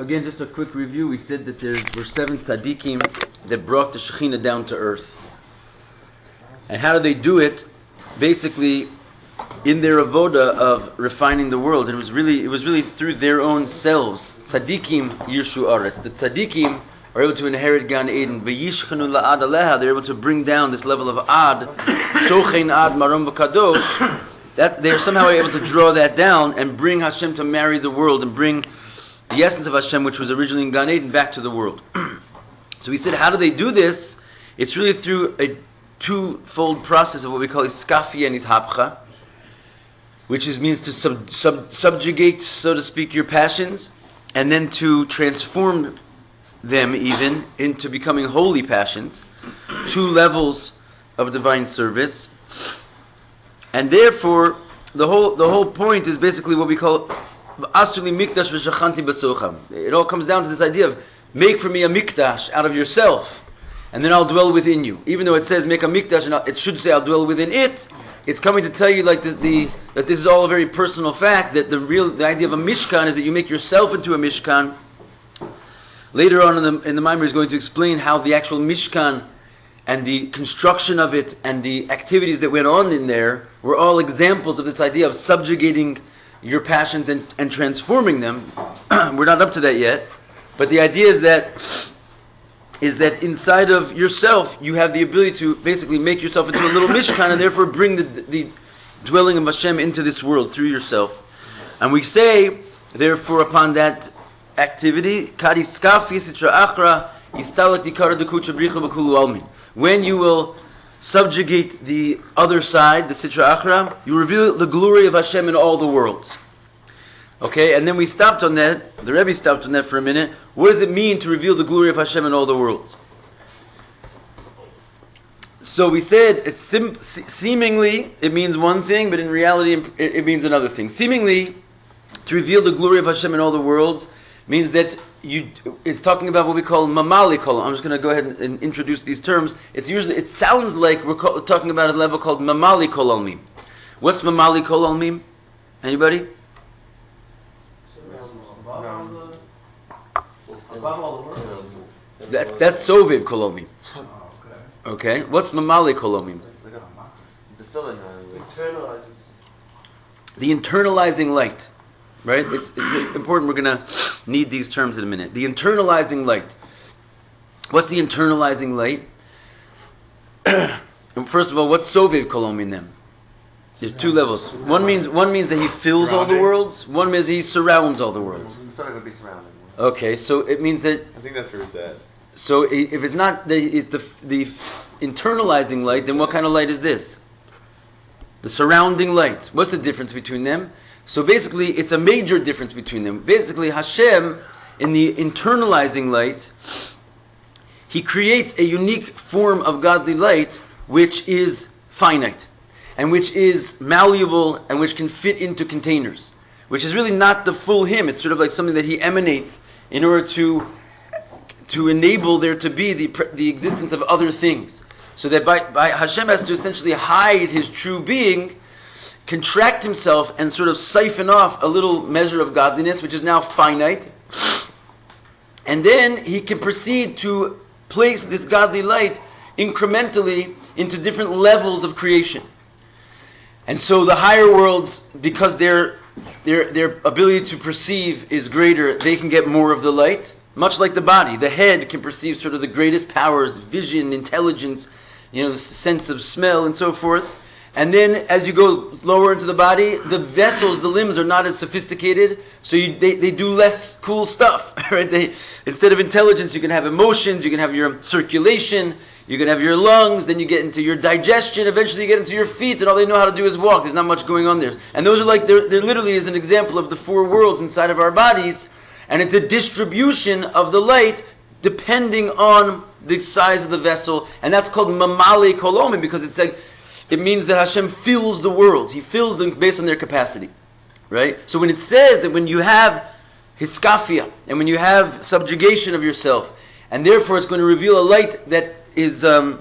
again, just a quick review. We said that there were 7 tzadikim that brought the Shekhinah down to earth. And how do they do it? Basically, in their avoda of refining the world. It was really through their own selves. Tzadikim yirshu aretz. The tzadikim are able to inherit Gan Eden. V'yishchanu la'ad aleha. They're able to bring down this level of ad, shochein ad marom v'kadosh. That they're somehow able to draw that down and bring HaShem to marry the world and bring the essence of HaShem, which was originally in Gan Eden, back to the world. So we said, how do they do this? It's really through a two-fold process of what we call iskafia and ishapcha, which means to subjugate, so to speak, your passions, and then to transform them even into becoming holy passions, 2 levels of divine service. And therefore, the whole point is basically what we call asuli mikdash v'shachanti b'socham. It all comes down to this idea of make for me a mikdash out of yourself, and then I'll dwell within you. Even though it says make a mikdash, and it should say I'll dwell within it. It's coming to tell you like that this is all a very personal fact. That the idea of a mishkan is that you make yourself into a mishkan. Later on in the Maimer is going to explain how the actual mishkan and the construction of it and the activities that went on in there were all examples of this idea of subjugating your passions and transforming them. We're not up to that yet, but the idea is that inside of yourself you have the ability to basically make yourself into a little mishkan and therefore bring the dwelling of Hashem into this world through yourself. And we say, therefore, upon that activity, when you will subjugate the other side, the Sitra Achra, you reveal the glory of Hashem in all the worlds. Okay, and then we stopped on that, the Rabbi stopped on that for a minute. What does it mean to reveal the glory of Hashem in all the worlds? So we said, it's seemingly it means one thing, but in reality it means another thing. Seemingly, to reveal the glory of Hashem in all the worlds means that it's talking about what we call mamali kol. I'm just going to go ahead and introduce these terms. It sounds like we're talking about a level called mamali kol almim. What's mamali kol almim? Anybody? That's soviv kol almim. Okay. What's mamali kol almim? The internalizing light. Right? It's important. We're going to need these terms in a minute. The internalizing light. What's the internalizing light? First of all, what's soviv kol almim then? There's 2 levels. One means that he fills all the worlds. One means he surrounds all the worlds. It's not going to be surrounded. Okay, so it means that. I think that's where it's at. So if it's not the internalizing light, then what kind of light is this? The surrounding light. What's the difference between them? So basically, it's a major difference between them. Basically, Hashem, in the internalizing light, He creates a unique form of godly light, which is finite, and which is malleable, and which can fit into containers, which is really not the full Him. It's sort of like something that He emanates in order to enable there to be the existence of other things. So that by Hashem has to essentially hide His true being, contract Himself, and sort of siphon off a little measure of godliness, which is now finite. And then He can proceed to place this godly light incrementally into different levels of creation. And so the higher worlds, because their ability to perceive is greater, they can get more of the light. Much like the body, the head can perceive sort of the greatest powers, vision, intelligence, the sense of smell and so forth. And then as you go lower into the body, the vessels, the limbs are not as sophisticated, so they do less cool stuff, right? Instead of intelligence, you can have emotions, you can have your circulation, you can have your lungs, then you get into your digestion, eventually you get into your feet, and all they know how to do is walk. There's not much going on there. And those are like, there literally is an example of the 4 worlds inside of our bodies, and it's a distribution of the light depending on the size of the vessel, and that's called mamali kolomi, because it's like, it means that Hashem fills the worlds. He fills them based on their capacity, right? So when it says that when you have hiskafia, and when you have subjugation of yourself, and therefore it's going to reveal a light that is Hashem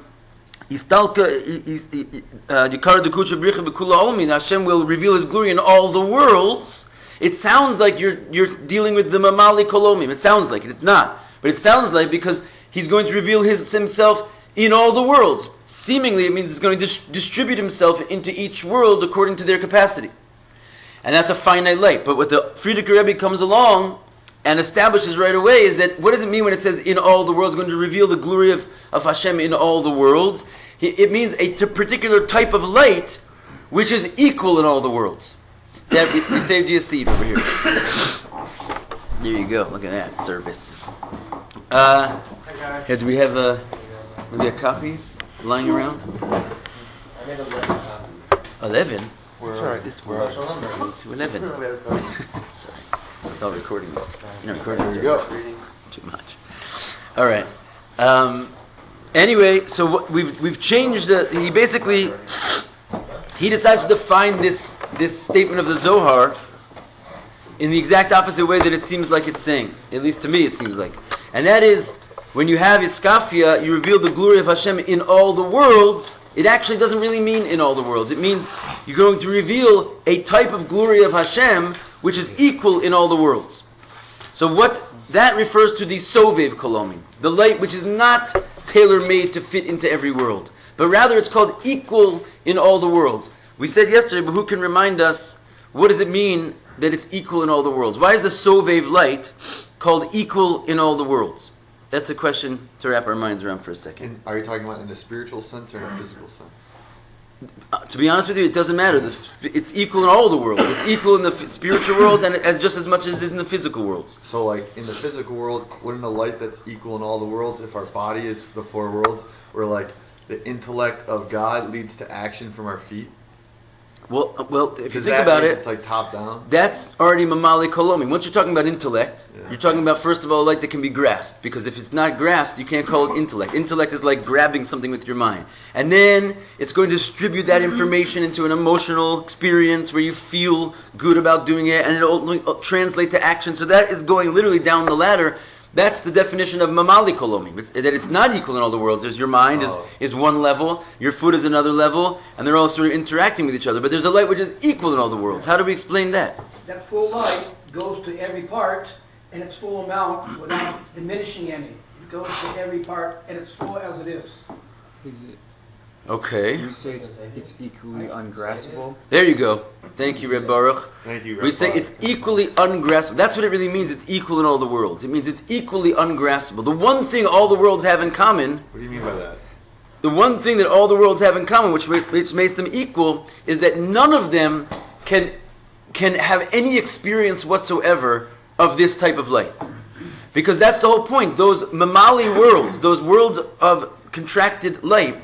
will reveal His glory in all the worlds. It sounds like you're dealing with the Mamali Kolomim. It sounds like it. It's not. But it sounds like because he's going to reveal himself in all the worlds. Seemingly, it means he's going to distribute himself into each world according to their capacity. And that's a finite light. But what the Frierdiker Rebbe comes along and establishes right away is that, what does it mean when it says in all the worlds, going to reveal the glory of HaShem in all the worlds? It means a particular type of light which is equal in all the worlds. That we saved you a seat over here. There you go. Look at that service. Here, do we have maybe a copy lying around? I made 11 copies. 11? Sorry. This one goes to 11. Sorry. It's all recording this. Recording this. There you go. It's too much. All right. Anyway, so we've changed he decides to define this statement of the Zohar in the exact opposite way that it seems like it's saying. At least to me it seems like. And that is, when you have Iskafia, you reveal the glory of Hashem in all the worlds. It actually doesn't really mean in all the worlds. It means you're going to reveal a type of glory of Hashem which is equal in all the worlds. So what that refers to the Sovev Kolomim, the light which is not tailor-made to fit into every world, but rather it's called equal in all the worlds. We said yesterday, but who can remind us, what does it mean that it's equal in all the worlds? Why is the Sovev light called equal in all the worlds? That's a question to wrap our minds around for a second. Are you talking about in a spiritual sense or in a physical sense? To be honest with you, it doesn't matter. It's equal in all the worlds. It's equal in the spiritual worlds and just as much as it is in the physical worlds. So like in the physical world, wouldn't a light that's equal in all the worlds, if our body is the four worlds, where like the intellect of God leads to action from our feet? Well, if you think about it, it's like top down. That's already Mamali Kolomi. Once you're talking about intellect, you're talking about, first of all, a light that can be grasped. Because if it's not grasped, you can't call it intellect. Intellect is like grabbing something with your mind. And then it's going to distribute that information into an emotional experience where you feel good about doing it, and it'll translate to action. So that is going literally down the ladder. That's the definition of Mamali Kolomi. That it's not equal in all the worlds. There's your mind is one level, your foot is another level, and they're all sort of interacting with each other. But there's a light which is equal in all the worlds. How do we explain that? That full light goes to every part in its full amount without diminishing any. It goes to every part and it's full as it is. Is it? Okay. We say it's equally ungraspable. There you go. Thank you, Reb Baruch. Thank you, Reb We say Baruch. it's equally ungraspable. That's what it really means. It's equal in all the worlds. It means it's equally ungraspable. The one thing all the worlds have in common, What do you mean by that? the one thing that all the worlds have in common, which makes them equal, is that none of them can have any experience whatsoever of this type of light. Because that's the whole point. Those Mamali worlds, those worlds of contracted light,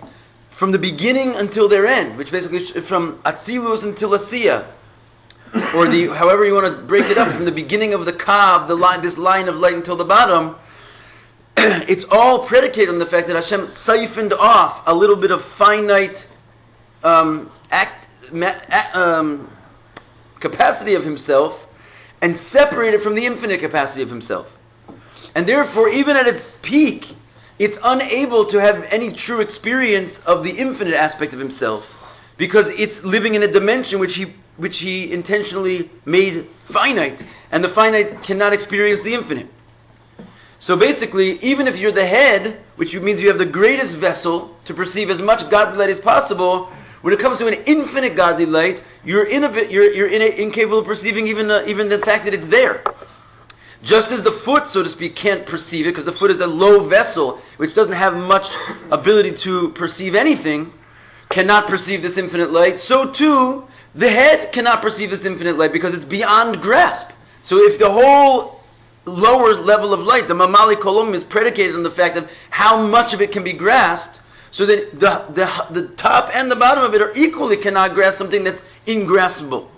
from the beginning until their end, which basically is from Atzilut until Asiya, or however you want to break it up, from the beginning of the Kav, this line of light until the bottom, it's all predicated on the fact that Hashem siphoned off a little bit of finite capacity of Himself and separated from the infinite capacity of Himself. And therefore, even at its peak, it's unable to have any true experience of the infinite aspect of Himself, because it's living in a dimension which he intentionally made finite, and the finite cannot experience the infinite. So basically, even if you're the head, which means you have the greatest vessel to perceive as much godly light as possible, when it comes to an infinite godly light, you're incapable of perceiving even the fact that it's there. Just as the foot, so to speak, can't perceive it, because the foot is a low vessel, which doesn't have much ability to perceive anything, cannot perceive this infinite light, so too, the head cannot perceive this infinite light, because it's beyond grasp. So if the whole lower level of light, the Mamali Kolom, is predicated on the fact of how much of it can be grasped, so that the top and the bottom of it are equally cannot grasp something that's ingraspable.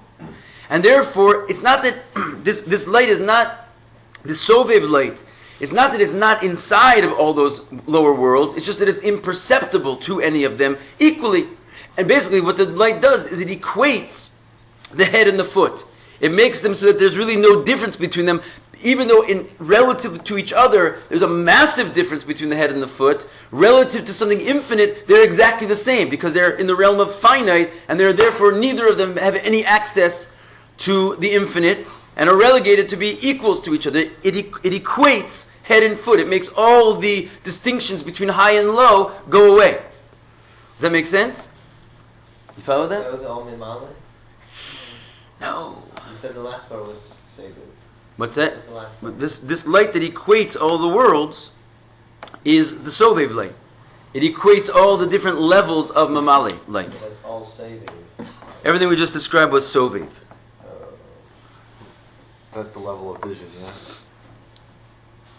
And therefore, it's not that this light is not, this Sovev light, it's not that it's not inside of all those lower worlds, it's just that it's imperceptible to any of them equally. And basically what the light does is it equates the head and the foot. It makes them so that there's really no difference between them, even though in relative to each other, there's a massive difference between the head and the foot. Relative to something infinite, they're exactly the same, because they're in the realm of finite, and they're therefore neither of them have any access to the infinite. and are relegated to be equals to each other. It equates head and foot. It makes all the distinctions between high and low go away. Does that make sense? You follow that? That was all Mimale? No. You said the last part was Seivu. What's that? What's the last part? This light that equates all the worlds is the Sovev light. It equates all the different levels of Mamali light. That's all Seivu. Everything we just described was Sovev. That's the level of vision, yeah.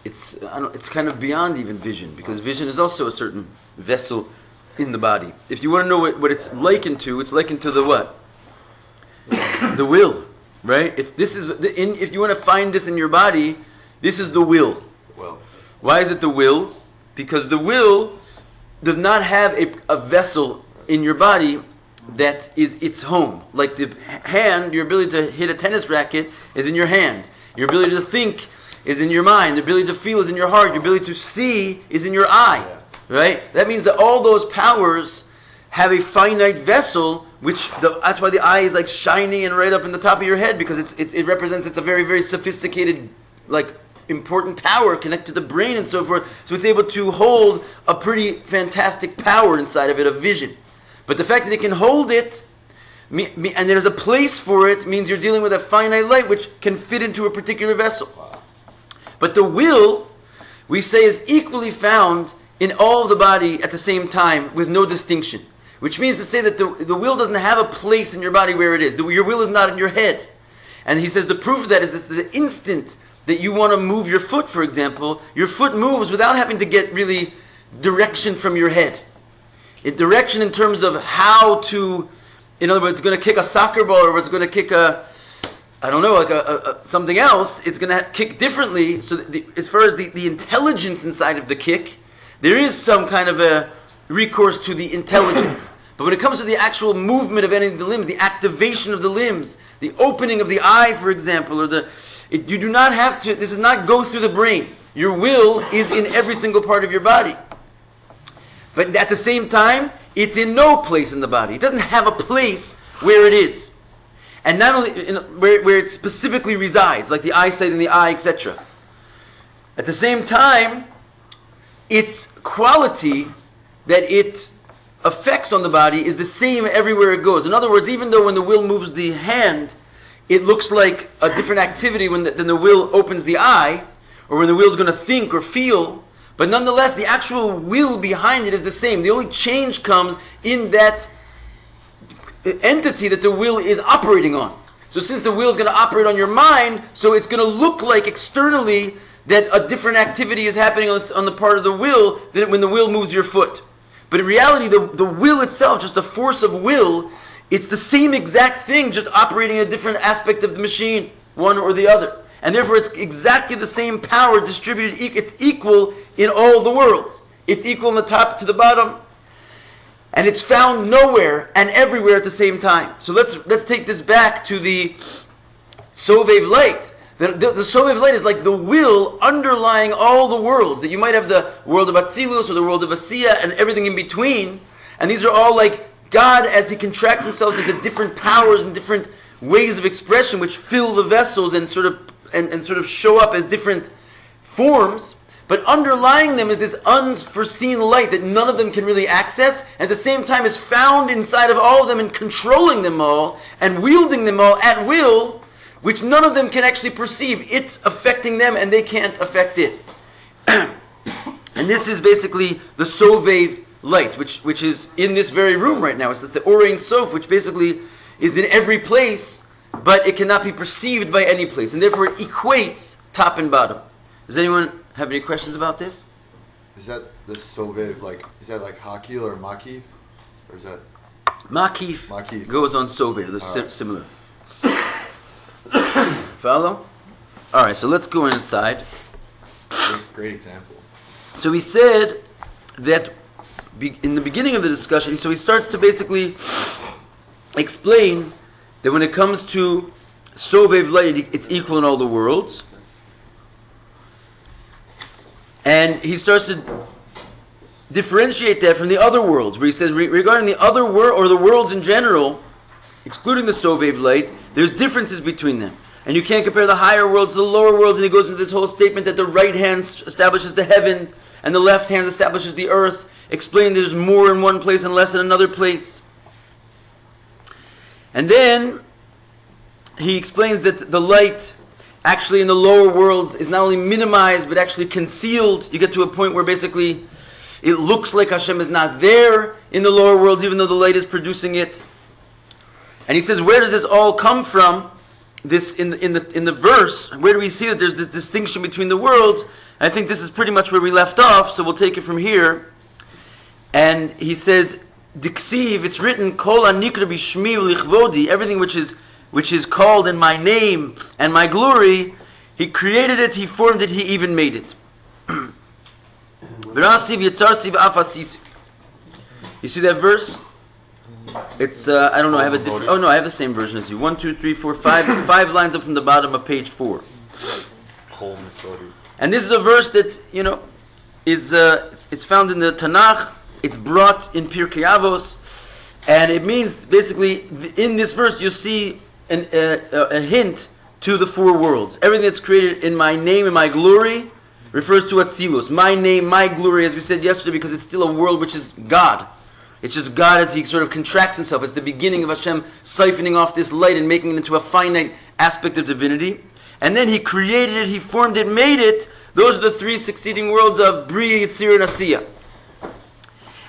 It's kind of beyond even vision, because vision is also a certain vessel in the body. If you want to know what it's likened to the what? The will, right? If you want to find this in your body, this is the will. Well, why is it the will? Because the will does not have a vessel in your body that is its home. Like the hand, your ability to hit a tennis racket is in your hand. Your ability to think is in your mind. The ability to feel is in your heart. Your ability to see is in your eye. yeah. Right? That means that all those powers have a finite vessel, that's why the eye is like shiny and right up in the top of your head, because it represents, it's a very, very sophisticated, like, important power connected to the brain and so forth. So it's able to hold a pretty fantastic power inside of it, of vision. But the fact that it can hold it, and there's a place for it, means you're dealing with a finite light which can fit into a particular vessel. But the will, we say, is equally found in all of the body at the same time with no distinction. Which means to say that the will doesn't have a place in your body where it is. Your will is not in your head. And he says the proof of that is this: the instant that you want to move your foot, for example, your foot moves without having to get really direction from your head. Direction in terms of how to, in other words, it's going to kick a soccer ball, or it's going to kick something else, it's going to kick differently. So as far as the intelligence inside of the kick, there is some kind of a recourse to the intelligence. But when it comes to the actual movement of any of the limbs, the activation of the limbs, the opening of the eye, for example, you do not have to, this does not go through the brain. Your will is in every single part of your body. But at the same time, it's in no place in the body. It doesn't have a place where it is. And not only where it specifically resides, like the eyesight in the eye, etc. At the same time, its quality that it affects on the body is the same everywhere it goes. In other words, even though when the will moves the hand, it looks like a different activity than the will opens the eye, or when the will is going to think or feel, but nonetheless, the actual will behind it is the same. The only change comes in that entity that the will is operating on. So since the will is going to operate on your mind, so it's going to look like externally that a different activity is happening on the part of the will than when the will moves your foot. But in reality, the will itself, just the force of will, it's the same exact thing, just operating a different aspect of the machine, one or the other. And therefore it's exactly the same power distributed, it's equal in all the worlds. It's equal from the top to the bottom. And it's found nowhere and everywhere at the same time. So let's take this back to the Sovev light. The Sovev light is like the will underlying all the worlds. That you might have the world of Atzilut or the world of Asiya and everything in between. And these are all like God as He contracts Himself into different powers and different ways of expression which fill the vessels and sort of show up as different forms. But underlying them is this unforeseen light that none of them can really access, and at the same time is found inside of all of them and controlling them all and wielding them all at will, which none of them can actually perceive. It's affecting them and they can't affect it. And this is basically the Sovev light, which is in this very room right now. It's the Orain Soph, which basically is in every place, but it cannot be perceived by any place, and therefore it equates top and bottom. Does anyone have any questions about this? Is that the Sovev, is that like Hakil or Makif? Or is that... Makif goes on Sovev, they're similar. Follow? Alright, so let's go inside. Great example. So he said that in the beginning of the discussion, so he starts to basically explain that when it comes to Sovev light, it's equal in all the worlds. And he starts to differentiate that from the other worlds, where he says regarding the other world, or the worlds in general, excluding the Sovev light, there's differences between them. And you can't compare the higher worlds to the lower worlds. And he goes into this whole statement that the right hand establishes the heavens and the left hand establishes the earth, explaining there's more in one place and less in another place. And then he explains that the light actually in the lower worlds is not only minimized but actually concealed. You get to a point where basically it looks like HaShem is not there in the lower worlds even though the light is producing it. And he says, where does this all come from? This in the verse, where do we see that there's this distinction between the worlds? I think this is pretty much where we left off, so we'll take it from here. And he says, Diksiv, it's written, Kol anikra bishmi ulichvodi, everything which is called in my name and my glory, he created it, he formed it, he even made it. You see that verse? It's I don't know. I have a different. Oh no, I have the same version as you. 1, 2, 3, 4, 5. 5 lines up from the bottom of page 4. And this is a verse that is it's found in the Tanakh. It's brought in Pirkei Avos, and it means basically in this verse you see a hint to the 4 worlds. Everything that's created in my name and my glory refers to Atzilut. My name, my glory, as we said yesterday, because it's still a world which is God. It's just God as he sort of contracts himself. It's the beginning of HaShem siphoning off this light and making it into a finite aspect of divinity. And then he created it, he formed it, made it. Those are the 3 succeeding worlds of Bria, Yitzir, and Asiya.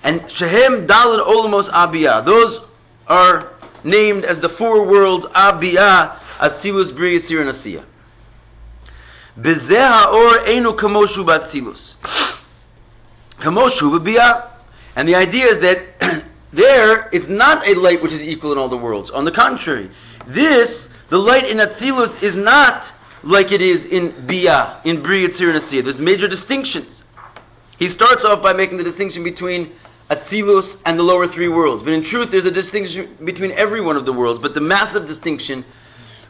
And Shehem, Daled, Olamos, Abiyah. Those are named as the 4 worlds, Abiyah, Atzilus, Bria, Yitzir, and Asiya. Bezeh ha'or einu kamoshu b'Atzilus. Kamoshu b'Biyah. And the idea is that there, it's not a light which is equal in all the worlds. On the contrary, the light in Atzilus is not like it is in Biyah, in Bria, Yitzir, and Asiya. There's major distinctions. He starts off by making the distinction between Atzilus and the lower 3 worlds. But in truth, there's a distinction between every one of the worlds. But the massive distinction,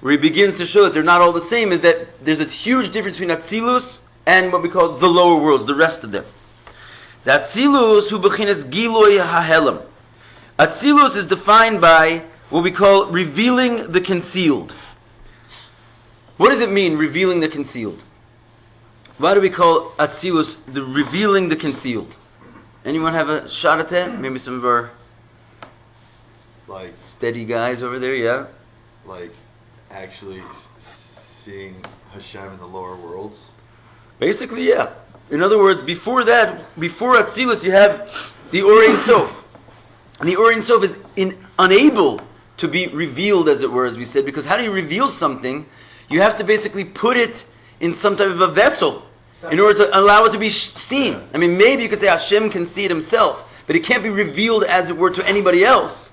where he begins to show that they're not all the same, is that there's a huge difference between Atzilus and what we call the lower worlds, the rest of them. The Atzilus hu b'chinas giloi hahelam. Atzilus is defined by what we call revealing the concealed. What does it mean, revealing the concealed? Why do we call Atzilus the revealing the concealed? Anyone have a shot at that? Maybe some of our steady guys over there, yeah? Actually seeing HaShem in the lower worlds? Basically, yeah. In other words, before Atzilus, you have the soph. And the soph is unable to be revealed, as it were, as we said, because how do you reveal something? You have to basically put it in some type of a vessel in order to allow it to be seen. I mean, maybe you could say Hashem can see it himself, but it can't be revealed, as it were, to anybody else,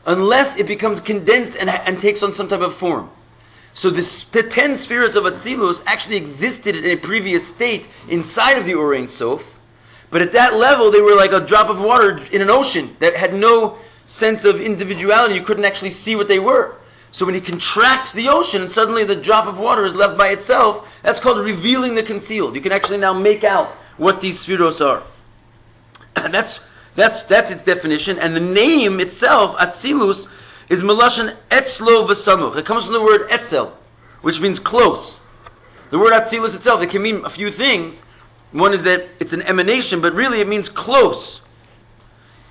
unless it becomes condensed and takes on some type of form. So the 10 spherots of Atzilus actually existed in a previous state inside of the soph, but at that level they were like a drop of water in an ocean that had no sense of individuality. You couldn't actually see what they were. So when he contracts the ocean and suddenly the drop of water is left by itself, that's called revealing the concealed. You can actually now make out what these spheros are. And that's its definition. And the name itself, Atzilus, is Melashon Etzlo v'Samuch. It comes from the word Etzel, which means close. The word Atzilus itself, it can mean a few things. One is that it's an emanation, but really it means close.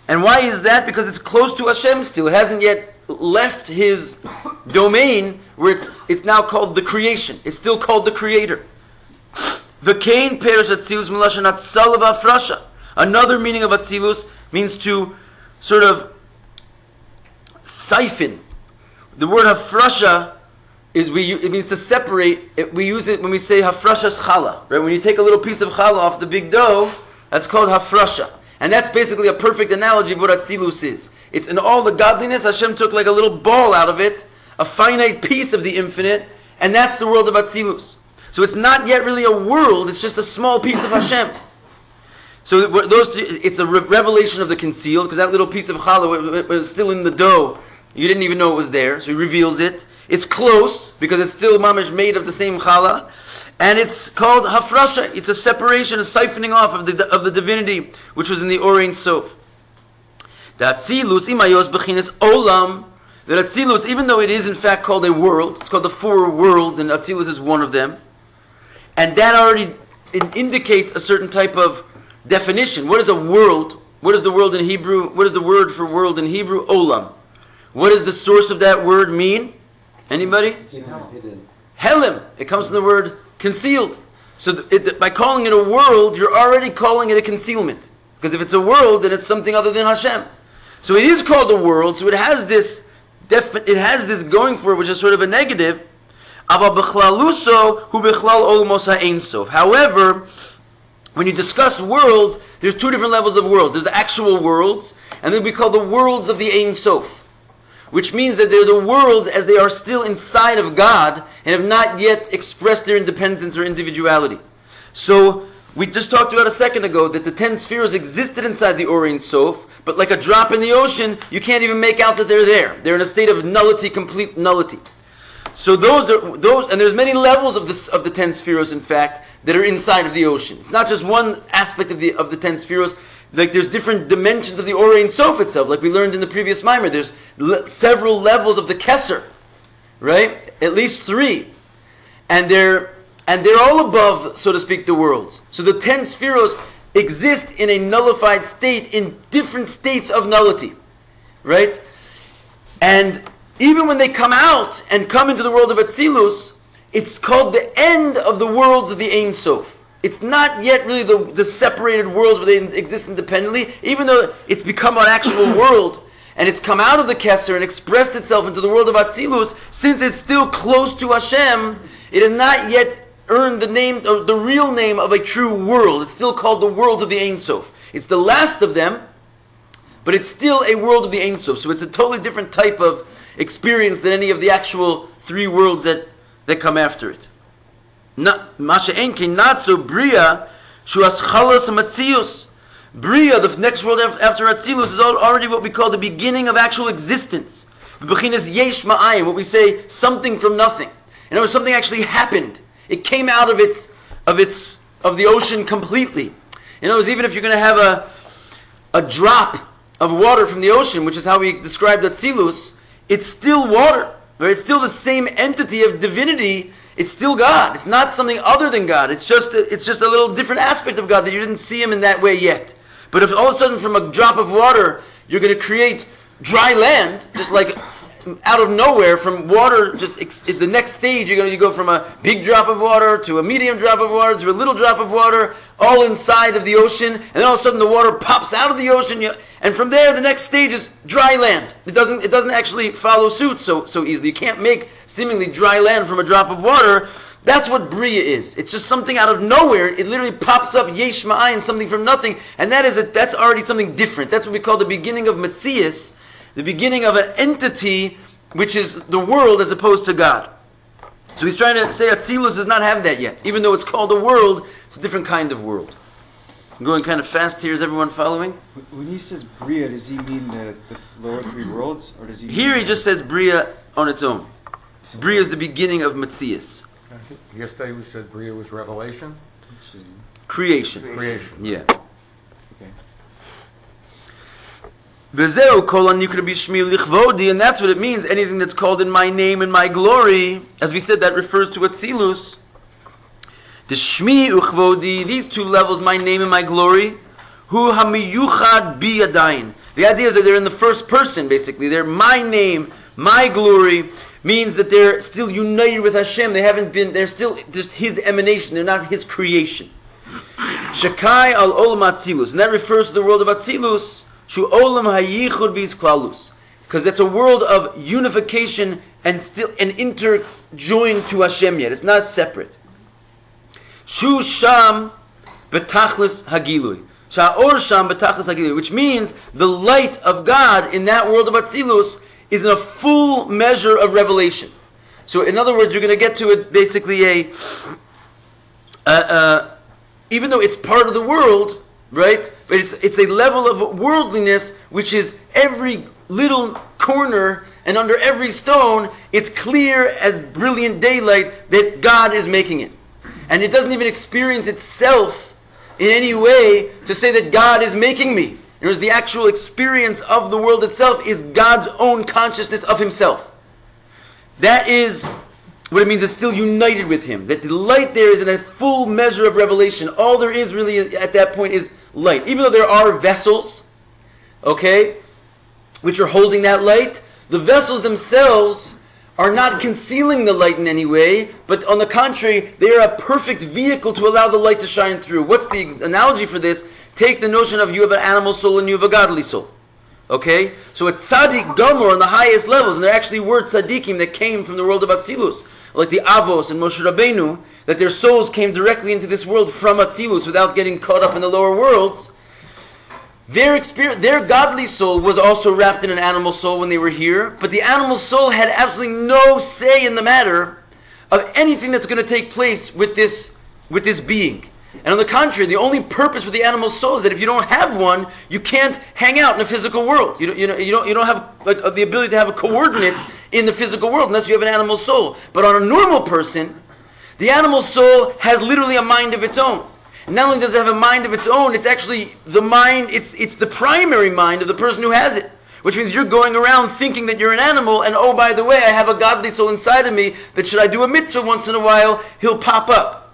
And why is that? Because it's close to Hashem still. It hasn't yet left his domain where it's now called the creation. It's still called the creator. V'kein perish Atzilus Melashon Atzal v'Afrasha. Another meaning of Atzilus means to sort of siphon. The word hafrasha it means to separate. We use it when we say hafrashas challah, right? When you take a little piece of challah off the big dough, that's called hafrasha. And that's basically a perfect analogy of what Atzilus is. It's in all the godliness, Hashem took like a little ball out of it, a finite piece of the infinite, and that's the world of Atzilus. So it's not yet really a world, it's just a small piece of Hashem. So it's a revelation of the concealed, because that little piece of challah was still in the dough. You didn't even know it was there, so he reveals it. It's close, because it's still mamish made of the same challah. And it's called hafrasha. It's a separation, a siphoning off of the divinity, which was in the soph. The Atzilus imayos b'chinas olam. that Atzilut, even though it is in fact called a world, it's called the four worlds, and Atzilut is one of them, and that already indicates a certain type of definition. What is a world? What is the world in Hebrew? What is the word for world in Hebrew? Olam. What does the source of that word mean? Anybody? Hidden. Helim. It comes from the word concealed. So by calling it a world, you're already calling it a concealment. Because if it's a world, then it's something other than HaShem. So it is called a world, so it has this going for it, which is sort of a negative. However, when you discuss worlds, there's two different levels of worlds. There's the actual worlds, and then we call the worlds of the Ein Sof, which means that they're the worlds as they are still inside of God and have not yet expressed their independence or individuality. So we just talked about a second ago that the 10 spheros existed inside the Ein Sof, but like a drop in the ocean, you can't even make out that they're there. They're in a state of nullity, complete nullity. So those, and there's many levels of the 10 spheros, in fact, that are inside of the ocean. It's not just one aspect of the 10 spheros. Like there's different dimensions of the Ein Sof itself, like we learned in the previous mimer. There's several levels of the Kesser, right? At least 3, and they're all above, so to speak, the worlds. So the 10 spheros exist in a nullified state, in different states of nullity, right? And even when they come out and come into the world of Atzilus, it's called the end of the worlds of the Ein Sof. It's not yet really the separated worlds where they exist independently, even though it's become an actual world, and it's come out of the Kesser and expressed itself into the world of Atzilus. Since it's still close to HaShem, it has not yet earned the name, the real name of a true world. It's still called the world of the Ein Sof. It's the last of them, but it's still a world of the Ein Sof. So it's a totally different type of experience than any of the actual 3 worlds that come after it. Masha Enki, not so Bria, Shuas Chalas Matzius. Bria, the next world after Atzilus, is already what we call the beginning of actual existence. B'chinas Yesh Ma'ayim, what we say, something from nothing. In other words, something actually happened. It came out of the ocean completely. In other words, even if you're going to have a drop of water from the ocean, which is how we described Atzilus, it's still water. Right? It's still the same entity of divinity. It's still God. It's not something other than God. It's just a little different aspect of God that you didn't see Him in that way yet. But if all of a sudden from a drop of water you're going to create dry land, just like out of nowhere, from water, just the next stage you go from a big drop of water to a medium drop of water to a little drop of water, all inside of the ocean, and then all of a sudden the water pops out of the ocean, and from there the next stage is dry land. It doesn't actually follow suit so easily. You can't make seemingly dry land from a drop of water. That's what Bria is. It's just something out of nowhere. It literally pops up, Yesh Ma'ayin, something from nothing, and that's already something different. That's what we call the beginning of Metzias, the beginning of an entity which is the world as opposed to God. So he's trying to say Atzilus does not have that yet. Even though it's called a world, it's a different kind of world. I'm going kind of fast here. Is everyone following? When he says Bria, does he mean the lower 3 worlds? Or does he Here he just says Bria on its own. Bria is the beginning of Metzias. Yesterday we said Bria was revelation? Creation. Yeah. Okay. And that's what it means. Anything that's called in my name and my glory, as we said, that refers to Atzilus. The Shmi Uchvodi, these 2 levels, my name and my glory, Hu Hamiyuchad Bi Yadayin. The idea is that they're in the first person, basically. They're my name, my glory, means that they're still united with HaShem. They're still just His emanation. They're not His creation. Shakai al Olam Atzilus. And that refers to the world of Atzilus. Shu Olam Hayichud Bis Klalus. Because that's a world of unification and still an interjoined to HaShem yet. It's not separate. Shu Sham Betachlis Hagilui. Sha'or Sham Betachlis Hagilui. Which means the light of God in that world of Atzilus is in a full measure of revelation. So in other words, you're going to get to it basically even though it's part of the world, right? But it's a level of worldliness which is every little corner and under every stone, it's clear as brilliant daylight that God is making it. And it doesn't even experience itself in any way to say that God is making me. In other words, the actual experience of the world itself is God's own consciousness of himself. That is what it means, it's still united with him. That the light there is in a full measure of revelation. All there is really at that point is light. Even though there are vessels, okay, which are holding that light, the vessels themselves are not concealing the light in any way, but on the contrary, they are a perfect vehicle to allow the light to shine through. What's the analogy for this? Take the notion of you have an animal soul and you have a godly soul. Okay? So a tzaddik gamor on the highest levels, and there actually were tzaddikim that came from the world of Atzilus, like the Avos and Moshe Rabbeinu, that their souls came directly into this world from Atzilus without getting caught up in the lower worlds. Their godly soul was also wrapped in an animal soul when they were here, but the animal soul had absolutely no say in the matter of anything that's going to take place with this being. And on the contrary, the only purpose for the animal soul is that if you don't have one, you can't hang out in the physical world. You don't have like the ability to have a coordinates in the physical world unless you have an animal soul. But on a normal person, the animal soul has literally a mind of its own. And not only does it have a mind of its own, it's actually the mind, it's the primary mind of the person who has it. Which means you're going around thinking that you're an animal, and oh, by the way, I have a godly soul inside of me that should I do a mitzvah once in a while, he'll pop up.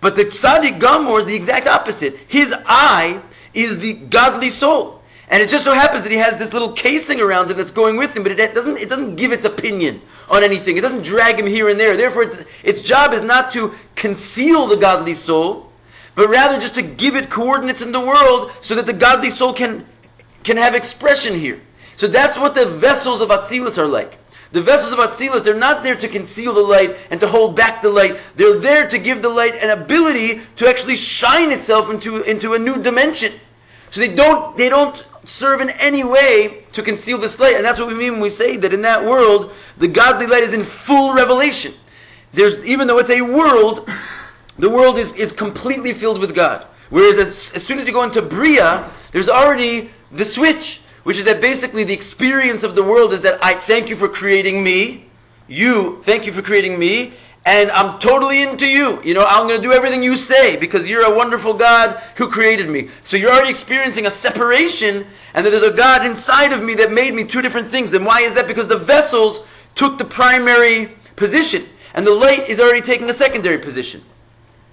But the tzaddik gamor is the exact opposite. His I is the godly soul. And it just so happens that he has this little casing around him that's going with him, but it doesn't give its opinion on anything. It doesn't drag him here and there. Therefore, its job is not to conceal the godly soul, but rather just to give it coordinates in the world so that the godly soul can have expression here. So that's what the vessels of Atzilus are like. The vessels of Atzilut, they're not there to conceal the light and to hold back the light. They're there to give the light an ability to actually shine itself into a new dimension. So they don't serve in any way to conceal this light. And that's what we mean when we say that in that world, the godly light is in full revelation. Even though it's a world, the world is completely filled with God. Whereas as soon as you go into Bria, there's already the switch. Which is that basically the experience of the world is that I thank you for creating me. You, thank you for creating me. And I'm totally into you. I'm going to do everything you say because you're a wonderful God who created me. So you're already experiencing a separation and that there's a God inside of me that made me two different things. And why is that? Because the vessels took the primary position and the light is already taking a secondary position.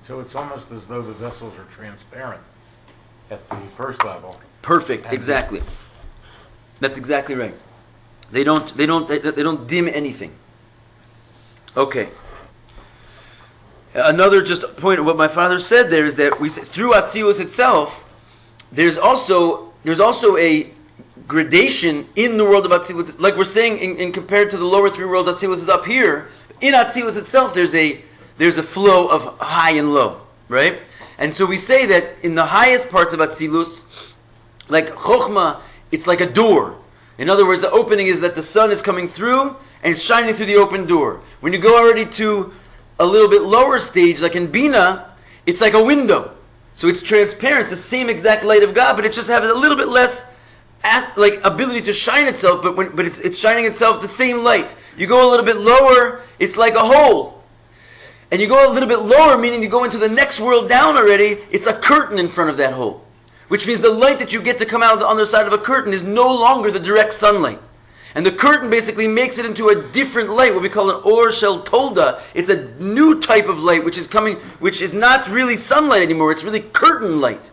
So it's almost as though the vessels are transparent at the first level. Perfect, exactly. That's exactly right. They don't dim anything. Okay. Another just point of what my father said there is that we say, through Atzilus itself, there's also a gradation in the world of Atzilus. Like we're saying, in compared to the lower three worlds, Atzilus is up here. In Atzilus itself, there's a flow of high and low, right? And so we say that in the highest parts of Atzilus, like Chokhmah, it's like a door. In other words, the opening is that the sun is coming through and it's shining through the open door. When you go already to a little bit lower stage, like in Bina, it's like a window. So it's transparent, the same exact light of God, but it just has a little bit less ability to shine itself, but it's shining itself the same light. You go a little bit lower, it's like a hole. And you go a little bit lower, meaning you go into the next world down already, it's a curtain in front of that hole. Which means the light that you get to come out of the other side of a curtain is no longer the direct sunlight. And the curtain basically makes it into a different light, what we call an or shel tolda. It's a new type of light which is not really sunlight anymore, it's really curtain light.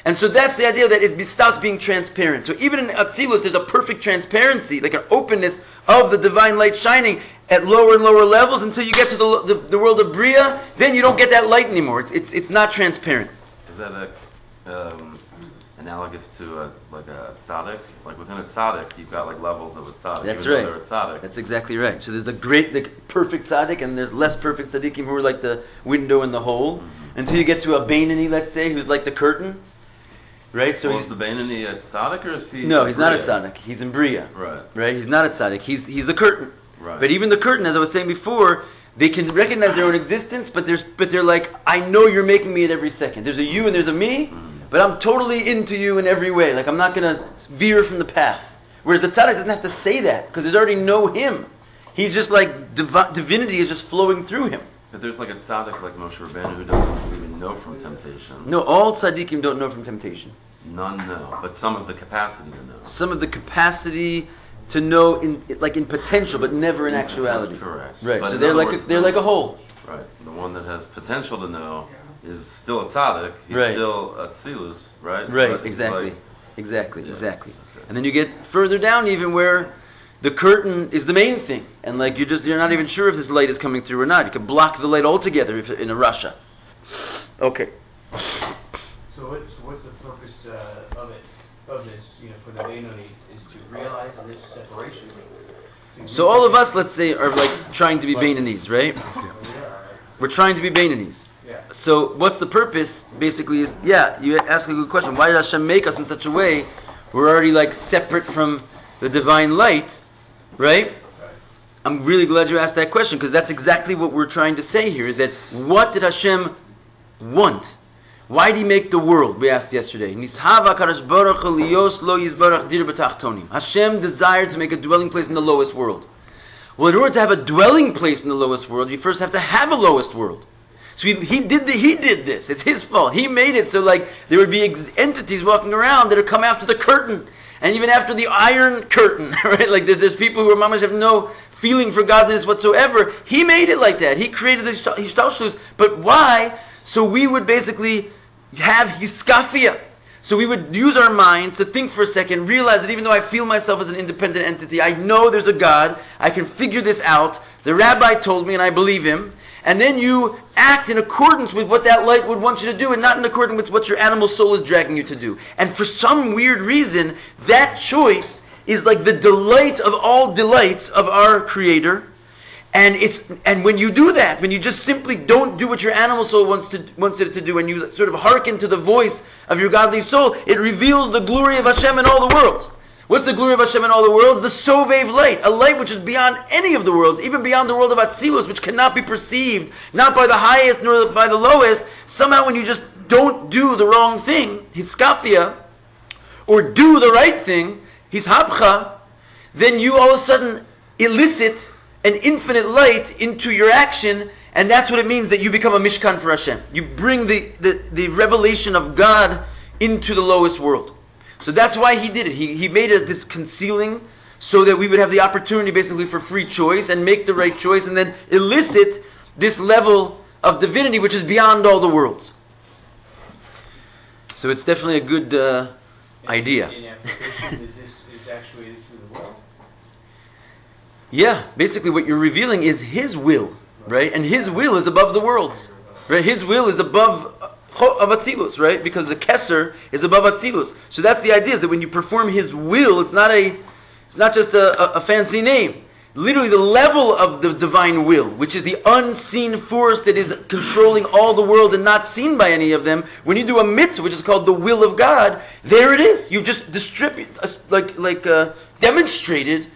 And so that's the idea that it stops being transparent. So even in Atzilus there's a perfect transparency, like an openness of the divine light shining at lower and lower levels until you get to the world of Bria, then you don't get that light anymore. It's not transparent. Is that analogous to a tzaddik? Like within a tzaddik, you've got like levels of a tzaddik. That's even right. Though they're a tzaddik. That's exactly right. So there's the perfect tzaddik, and there's less perfect tzaddikim who are like the window in the hole. Mm-hmm. Until you get to a Beinani, let's say, who's like the curtain. Right? So is the Beinani a tzaddik or is he? No, he's not a tzaddik. He's in Bria. Right. Right? He's not a tzaddik. He's the curtain. Right. But even the curtain, as I was saying before, they can recognize their own existence, but they're like, I know you're making me at every second. There's a you and there's a me. Mm-hmm. But I'm totally into you in every way. Like I'm not going to veer from the path. Whereas the tzaddik doesn't have to say that because there's already no him. He's just like divinity is just flowing through him. But there's like a tzaddik like Moshe Rabbeinu who doesn't even know from temptation. No, all tzaddikim don't know from temptation. None know, but some of the capacity to know. Some of the capacity to know in potential, but never in actuality. Correct. Right. But So in they're other like words, they're like a whole. Right. The one that has potential to know is still a tzaddik. He's Right. still a tzilus, right? Right. But it's Exactly. like- Exactly. Yeah. Exactly. Okay. And then you get further down even where the curtain is the main thing, and like you're not even sure if this light is coming through or not. You can block the light altogether if in a Russia. Okay. So what's the purpose of this, for the Benoni, is to realize this separation? So all of us, let's say, are like trying to be Bainanese, right? We're trying to be Bainanese. Yeah. So what's the purpose? Basically, is you ask a good question. Why did Hashem make us in such a way we're already like separate from the divine light, right? I'm really glad you asked that question, because that's exactly what we're trying to say here. Is that what did Hashem want? Why did He make the world? We asked yesterday. Hashem desired to make a dwelling place in the lowest world. Well, in order to have a dwelling place in the lowest world, you first have to have a lowest world. So he did this. It's His fault. He made it so like there would be entities walking around that would come after the curtain, and even after the iron curtain, right? Like there's people who are mamash have no feeling for godliness whatsoever. He made it like that. He created the hishtalshlus. But why? So we would basically have hiskafia. So we would use our minds to think for a second, realize that even though I feel myself as an independent entity, I know there's a God, I can figure this out. The rabbi told me and I believe him. And then you act in accordance with what that light would want you to do, and not in accordance with what your animal soul is dragging you to do. And for some weird reason, that choice is like the delight of all delights of our Creator. And when you do that, when you just simply don't do what your animal soul wants it to do, and you sort of hearken to the voice of your godly soul, it reveals the glory of Hashem in all the worlds. What's the glory of Hashem in all the worlds? The Sovev light, a light which is beyond any of the worlds, even beyond the world of Atzilut, which cannot be perceived, not by the highest nor by the lowest. Somehow when you just don't do the wrong thing, hiskafia, or do the right thing, hishapcha, then you all of a sudden elicit an infinite light into your action, and that's what it means that you become a mishkan for Hashem. You bring the revelation of God into the lowest world. So that's why He did it. He made it this concealing so that we would have the opportunity basically for free choice and make the right choice, and then elicit this level of divinity which is beyond all the worlds. So it's definitely a good idea. In application, is actuated through the will? Yeah, basically what you're revealing is His will, right? And His will is above the worlds, right? His will is above of Atzilus, right? Because the Keser is above Atzilus. So that's the idea, is that when you perform His will, it's not just a fancy name. Literally the level of the divine will, which is the unseen force that is controlling all the world and not seen by any of them. When you do a mitzvah, which is called the will of God, there it is. You've just demonstrated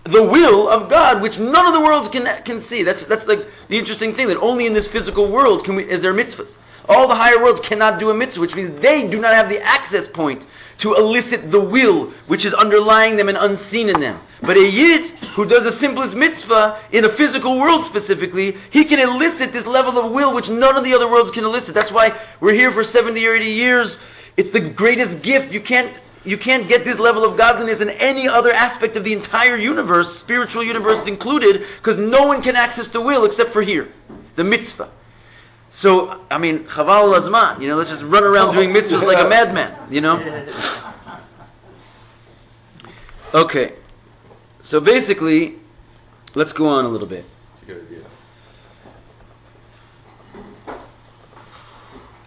the will of God, which none of the worlds can see. That's like the interesting thing, that only in this physical world is there mitzvahs. All the higher worlds cannot do a mitzvah, which means they do not have the access point to elicit the will which is underlying them and unseen in them. But a yid who does the simplest mitzvah in a physical world specifically, he can elicit this level of will which none of the other worlds can elicit. That's why we're here for 70 or 80 years. It's the greatest gift. You can't get this level of godliness in any other aspect of the entire universe, spiritual universe included, because no one can access the will except for here, the mitzvah. So, I mean, chaval azman, let's just run around doing mitzvahs like a madman, Okay, so basically, let's go on a little bit. It's a good idea.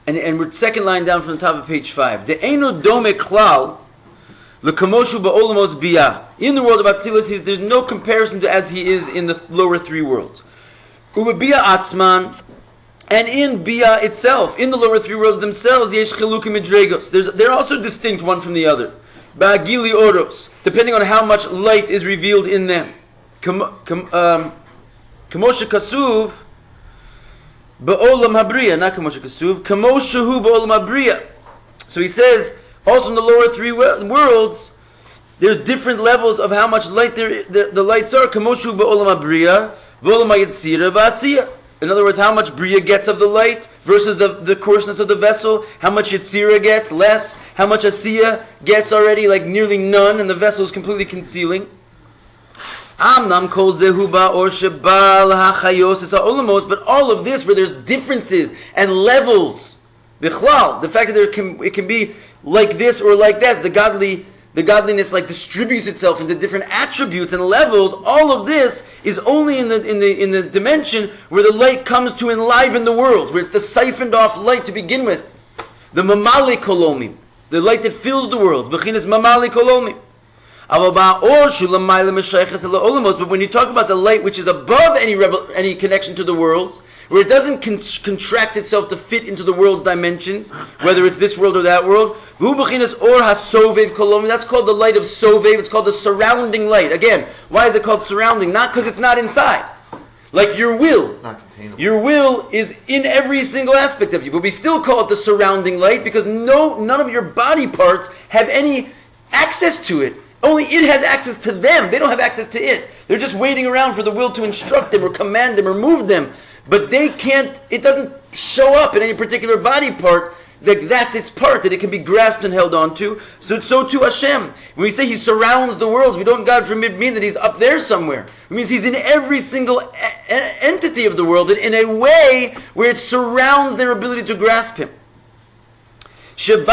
And we're second line down from the top of page 5. De'eno dome klal l'kamoshu ba'olamos biyah. In the world of Atzilus, there's no comparison to as he is in the lower three worlds. U'b'biyah atzman, and in biyah itself, in the lower three worlds themselves, yesh chilukim midregos. They're also distinct one from the other. Ba'agili oros, depending on how much light is revealed in them. Kamosha kasuv, Ba'olam habriya, not kamosha kasuv, kamoshahu ba'olam habriya. So he says, also in the lower three worlds, there's different levels of how much light the lights are. Kamoshahu ba'olam habriya, ba'olam hayitzira, v'asiya. In other words, how much Bria gets of the light versus the coarseness of the vessel, how much Yetzira gets, less, how much Asiya gets already, like nearly none, and the vessel is completely concealing. Amnam kol zehuba or shebal hachayos is olamos, but all of this where there's differences and levels, bichlal, the fact that it can be like this or like that, the godliness like distributes itself into different attributes and levels. All of this is only in the dimension where the light comes to enliven the world, where it's the siphoned off light to begin with, the mamali kolomim, the light that fills the world. Bechinas mamali kolomim. But when you talk about the light which is above any connection to the worlds, where it doesn't contract itself to fit into the world's dimensions, whether it's this world or that world, that's called the light of sovev. It's called the surrounding light. Again, why is it called surrounding? Not because it's not inside. Like your will. It's not containable. Your will is in every single aspect of you, but we still call it the surrounding light because none of your body parts have any access to it. Only it has access to them. They don't have access to it. They're just waiting around for the will to instruct them or command them or move them. But they can't, it doesn't show up in any particular body part that that's its part, that it can be grasped and held onto. So too HaShem. When we say He surrounds the worlds, we don't, God forbid, mean that He's up there somewhere. It means He's in every single entity of the world in a way where it surrounds their ability to grasp Him. It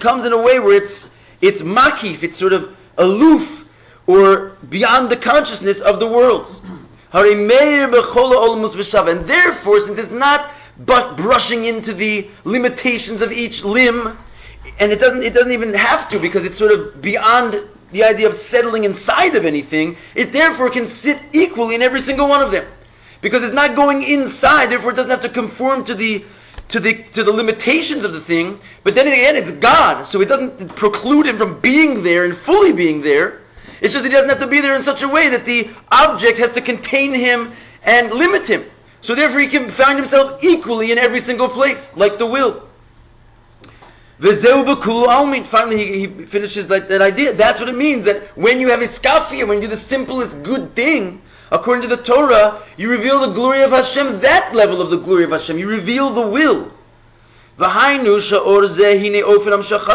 comes in a way where it's makif, it's sort of aloof or beyond the consciousness of the worlds. And therefore, since it's not but brushing into the limitations of each limb, and it doesn't even have to because it's sort of beyond the idea of settling inside of anything, it therefore can sit equally in every single one of them. Because it's not going inside, therefore it doesn't have to conform to the limitations of the thing, but then again it's God, so it doesn't preclude Him from being there and fully being there. It's just that He doesn't have to be there in such a way that the object has to contain Him and limit Him. So therefore He can find Himself equally in every single place, like the will. Finally he finishes like that idea. That's what it means, that when you have iskafia, when you do the simplest good thing, according to the Torah, you reveal the glory of HaShem, that level of the glory of HaShem. You reveal the will.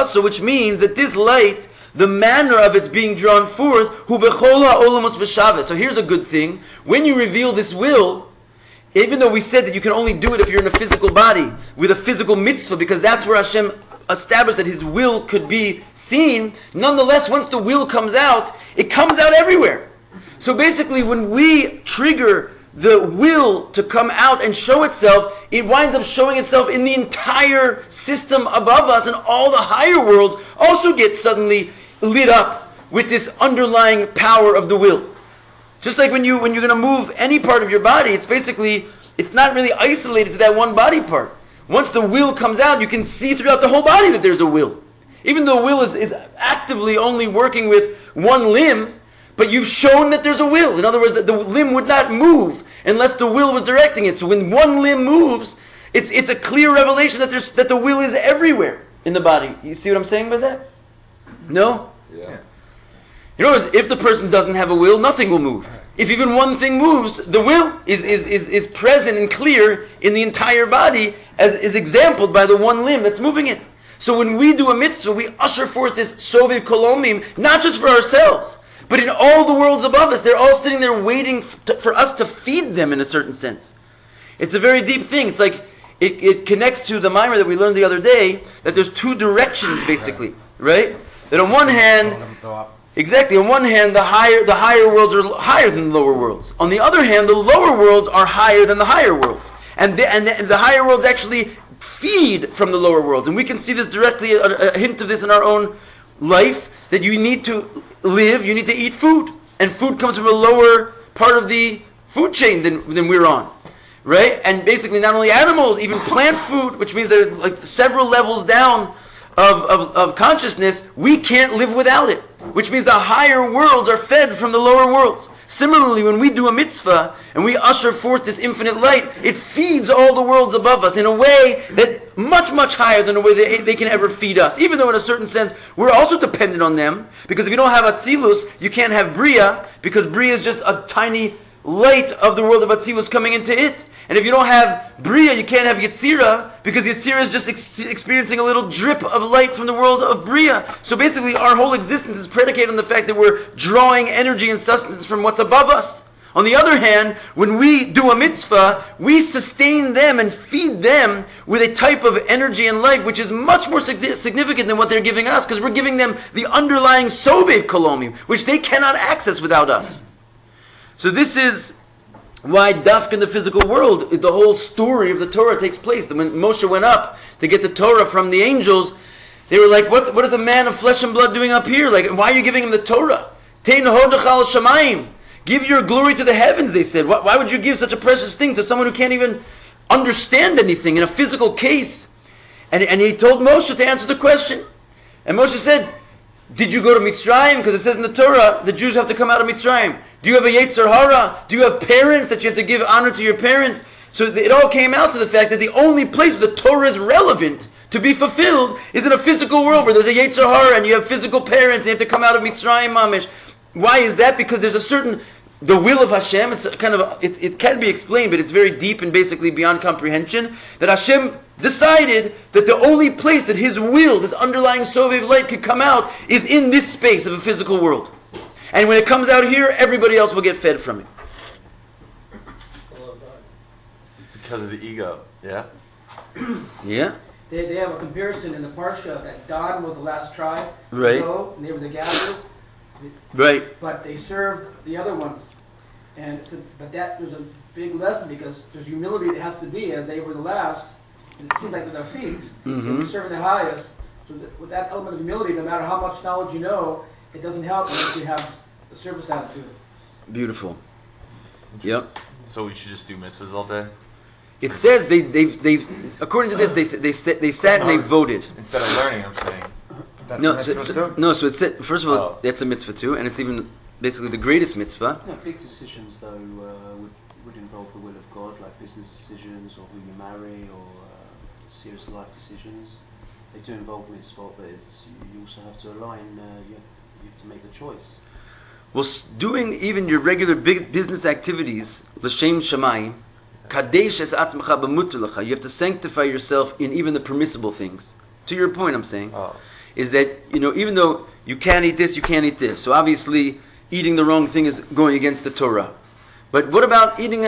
So which means that this light, the manner of its being drawn forth, so here's a good thing. When you reveal this will, even though we said that you can only do it if you're in a physical body, with a physical mitzvah, because that's where HaShem established that His will could be seen, nonetheless, once the will comes out, it comes out everywhere. So basically, when we trigger the will to come out and show itself, it winds up showing itself in the entire system above us, and all the higher worlds also get suddenly lit up with this underlying power of the will. Just like when you're going to move any part of your body, it's not really isolated to that one body part. Once the will comes out, you can see throughout the whole body that there's a will. Even though will is actively only working with one limb, but you've shown that there's a will. In other words, that the limb would not move unless the will was directing it. So when one limb moves, it's a clear revelation that the will is everywhere in the body. You see what I'm saying by that? No? Yeah. In other words, if the person doesn't have a will, nothing will move. If even one thing moves, the will is present and clear in the entire body, as is exampled by the one limb that's moving it. So when we do a mitzvah, we usher forth this soviv kolomim, not just for ourselves, but in all the worlds above us. They're all sitting there waiting for us to feed them in a certain sense. It's a very deep thing. It's like, it connects to the mimer that we learned the other day, that there's two directions basically, right? That on one hand, exactly, on one hand the higher worlds are higher than the lower worlds. On the other hand, the lower worlds are higher than the higher worlds. And the higher worlds actually feed from the lower worlds. And we can see this directly, a hint of this in our own life, that you need to live, you need to eat food. And food comes from a lower part of the food chain than we're on. Right? And basically not only animals, even plant food, which means they're like several levels down of consciousness, we can't live without it. Which means the higher worlds are fed from the lower worlds. Similarly, when we do a mitzvah and we usher forth this infinite light, it feeds all the worlds above us in a way that's much, much higher than the way they can ever feed us. Even though in a certain sense, we're also dependent on them. Because if you don't have Atzilut, you can't have Bria, because Bria is just a tiny light of the world of Atzilus coming into it. And if you don't have Bria, you can't have Yetzira, because Yetzira is just experiencing a little drip of light from the world of Bria. So basically our whole existence is predicated on the fact that we're drawing energy and sustenance from what's above us. On the other hand, when we do a mitzvah, we sustain them and feed them with a type of energy and life which is much more significant than what they're giving us, because we're giving them the underlying soph kolomi, which they cannot access without us. So this is why dafka in the physical world, the whole story of the Torah takes place. When Moshe went up to get the Torah from the angels, they were like, what is a man of flesh and blood doing up here? Like, why are you giving him the Torah? Tein hodach al shamayim. Give your glory to the heavens, they said. Why would you give such a precious thing to someone who can't even understand anything in a physical case? And he told Moshe to answer the question. And Moshe said, did you go to Mitzrayim? Because it says in the Torah, the Jews have to come out of Mitzrayim. Do you have a Yetzer Hara? Do you have parents that you have to give honor to your parents? So it all came out to the fact that the only place where the Torah is relevant to be fulfilled is in a physical world where there's a Yetzer Hara and you have physical parents and you have to come out of Mitzrayim mamish. Why is that? Because there's a certain, the will of HaShem, it's kind of, it can be explained, but it's very deep and basically beyond comprehension, that HaShem decided that the only place that His will, this underlying Sovev light, could come out is in this space of a physical world. And when it comes out here, everybody else will get fed from it. Because of the ego, yeah? Yeah? They have a comparison in the Parsha that Dan was the last tribe. Right. So, and they were the gatherers. Right. But they served the other ones. And it said, but that was a big lesson because there's humility that has to be as they were the last. And it seemed like with their feet, they were serving the highest. So with that element of humility, no matter how much knowledge you know, it doesn't help unless you have the service attitude. Beautiful. Yep. So we should just do mitzvahs all day? It says they according to this they sat and they voted. Instead of learning, I'm saying. That's No, a so, mitzvah so, too? no. So it said, first of all, Oh. that's a mitzvah too, and it's even basically the greatest mitzvah. No, big decisions though would involve the will of God, like business decisions or who you marry or serious life decisions. They do involve mitzvot, but you also have to align. You have to make the choice. Well, doing even your regular big business activities, l'shem shamayim, kadesh es atzmecha b'mutar lecha. You have to sanctify yourself in even the permissible things. To your point, I'm saying, is that, even though you can't eat this, you can't eat this. So obviously, eating the wrong thing is going against the Torah. But what about eating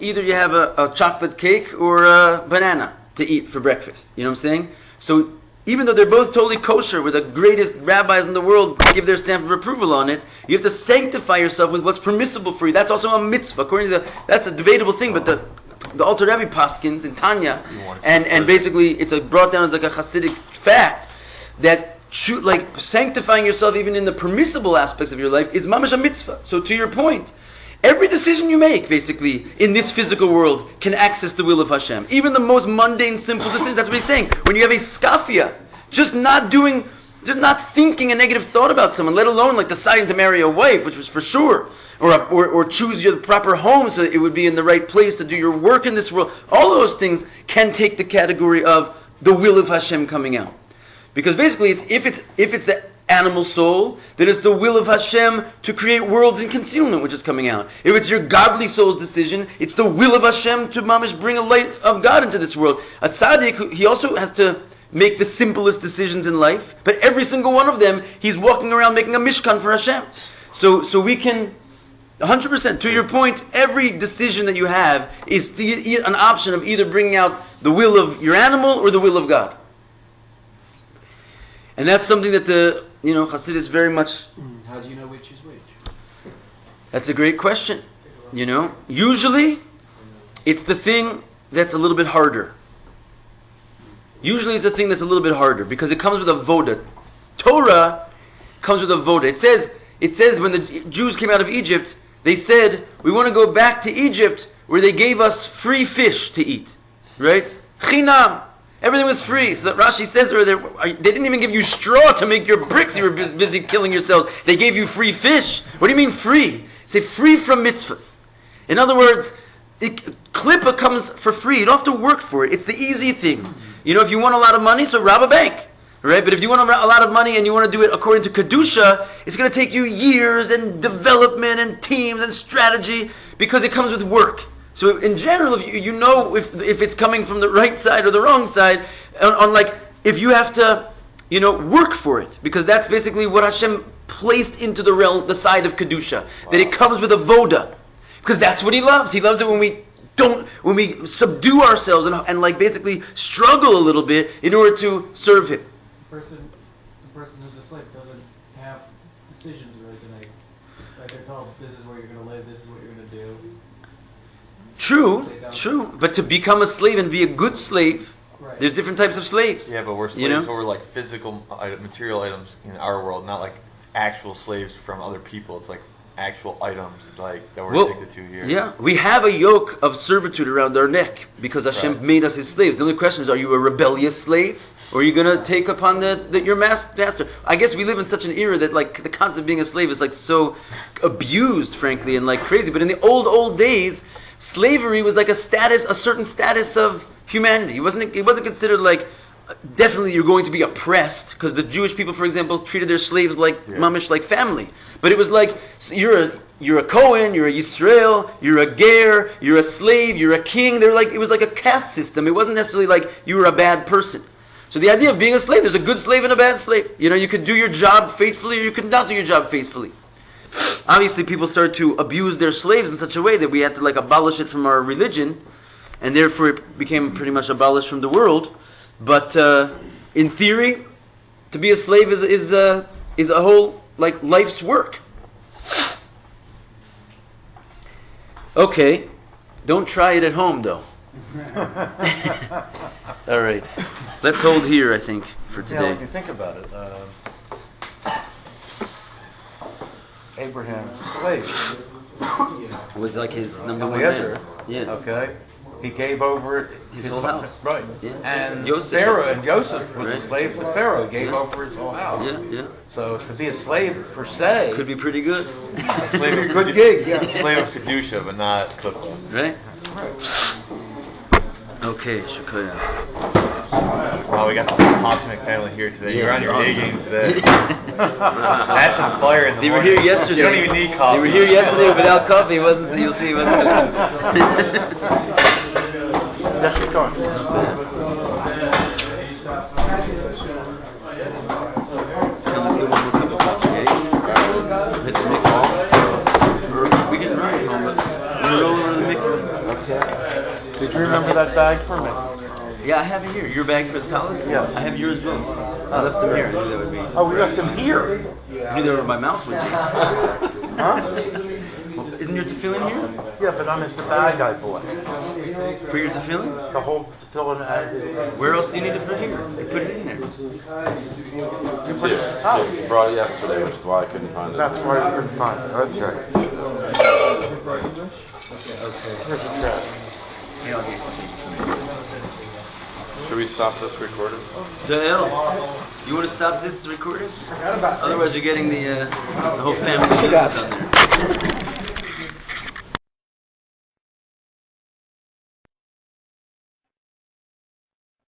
either you have a chocolate cake or a banana to eat for breakfast? You know what I'm saying? So even though they're both totally kosher, where the greatest rabbis in the world give their stamp of approval on it, you have to sanctify yourself with what's permissible for you. That's also a mitzvah. According to that's a debatable thing, but the Alter Rebbe paskins in Tanya, and basically it's brought down as like a Hasidic fact that sanctifying yourself even in the permissible aspects of your life is mamash a mitzvah. So to your point, every decision you make, basically, in this physical world, can access the will of Hashem. Even the most mundane, simple decisions. That's what he's saying. When you have a skafia, just not thinking a negative thought about someone, let alone like deciding to marry a wife, which was for sure, or choose your proper home so that it would be in the right place to do your work in this world. All those things can take the category of the will of Hashem coming out. Because basically, if it's the animal soul, then it's the will of Hashem to create worlds in concealment which is coming out. If it's your godly soul's decision, it's the will of Hashem to mamish bring a light of God into this world. A tzaddik, he also has to make the simplest decisions in life, but every single one of them, he's walking around making a mishkan for Hashem. So we can, 100%, to your point, every decision that you have is an option of either bringing out the will of your animal or the will of God. And that's something that the Hasidus very much. How do you know which is which? That's a great question. Usually it's the thing that's a little bit harder. Usually it's the thing that's a little bit harder because it comes with a voda. Torah comes with a voda. It says when the Jews came out of Egypt, they said, we want to go back to Egypt where they gave us free fish to eat. Right? Chinam. Everything was free. So that Rashi says they didn't even give you straw to make your bricks. You were busy killing yourselves. They gave you free fish. What do you mean free? Say free from mitzvahs. In other words, klipa comes for free. You don't have to work for it. It's the easy thing. If you want a lot of money, so rob a bank. right? But if you want a lot of money and you want to do it according to Kedusha, it's going to take you years and development and teams and strategy because it comes with work. So in general, if you know if it's coming from the right side or the wrong side, on like if you have to, work for it, because that's basically what Hashem placed into the realm, the side of Kedusha, that it comes with a voda, because that's what He loves. He loves it when we subdue ourselves and like basically struggle a little bit in order to serve Him. The person who's a slave doesn't have decisions really to make. Like they're told, this is where you're going to live, this is what you're going to do. True. But to become a slave and be a good slave, Right. there's different types of slaves. Yeah, but we're slaves over like physical material items in our world, not like actual slaves from other people. It's like actual items like that we're addicted to here. Yeah, we have a yoke of servitude around our neck because Hashem made us His slaves. The only question is, are you a rebellious slave? Or are you going to take upon your master? I guess we live in such an era that like the concept of being a slave is like so abused, frankly, and like crazy. But in the old days, slavery was like a certain status of humanity. It wasn't considered like, definitely you're going to be oppressed, because the Jewish people, for example, treated their slaves like mamish, like family. But it was like, you're a Kohen, you're a Yisrael, you're a Ger, you're a slave, you're a king. It was like a caste system. It wasn't necessarily like you were a bad person. So the idea of being a slave, there's a good slave and a bad slave. You could do your job faithfully or you could not do your job faithfully. Obviously, people started to abuse their slaves in such a way that we had to like abolish it from our religion, and therefore it became pretty much abolished from the world. But in theory, to be a slave is a whole like life's work. Okay, don't try it at home though. All right, let's hold here, I think, for today. Yeah, if you think about it, Abraham's slave Was like his number one Eliezer. man. Yeah. Okay, he gave over His whole house. Right. Yeah. And Joseph Joseph was Right. a slave to Pharaoh. He gave over his whole house. Yeah. So to be a slave per se Could be pretty good, A slave of good gig. Yeah. A slave of Kedusha, but not football. right? Okay, Shukaya. Wow, we got the Pasternak family here today. Yeah, You're on it's your A awesome. game today. That's some fire in the They were morning. here yesterday. You don't even need coffee. They were here yesterday without coffee. It wasn't. You'll see. It wasn't. That's what's going. We can ride home, but we're all over the mikveh. Okay. Did you remember that bag for me? Yeah, I have it here. Your bag for the talis? Yeah. I have yours both. I left them here. I knew that would be. Oh, we left them here. I knew they were in my mouth with me. Huh? Isn't your tefillin here? Yeah, but I'm just the bag I bought. For your tefillin? The whole tefillin as it is. Where else do you need it for here? You put it in there. You put it out. You brought it yesterday, which is why I couldn't find it. That's why I couldn't find it. Okay. Here's the trash. Should we stop this recording? Jael, you want to stop this recording? Otherwise, you're getting the whole family down there.